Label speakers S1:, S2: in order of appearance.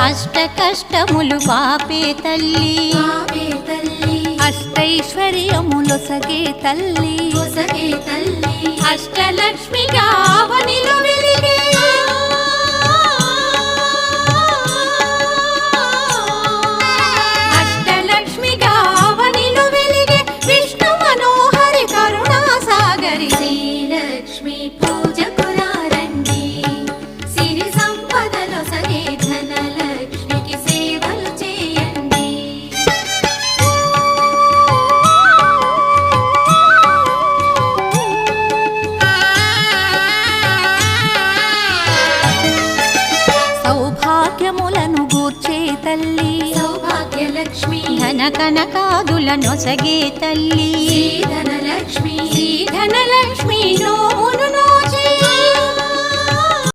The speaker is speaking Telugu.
S1: అష్ట కష్టములు పాపే తల్లి అష్టైశ్వర్యములొసగే తల్లి అష్టలక్ష్మిగా అవనిలో వెలిగే అష్టలక్ష్మిగా అవనిలో వెలిగే విష్ణు మనోహరి కరుణా సాగరి
S2: శ్రీలక్ష్మి పూజకు రండి సిరి సంపదలొసగే ధనలక్ష్మికి సేవలు చేయండి.
S1: సౌభాగ్యములను గూర్చే తల్లి
S2: సౌభాగ్యలక్ష్మి
S1: ధన కనకాదులనొసగే తల్లి
S2: ధనలక్ష్మి
S1: ధనలక్ష్మి నోము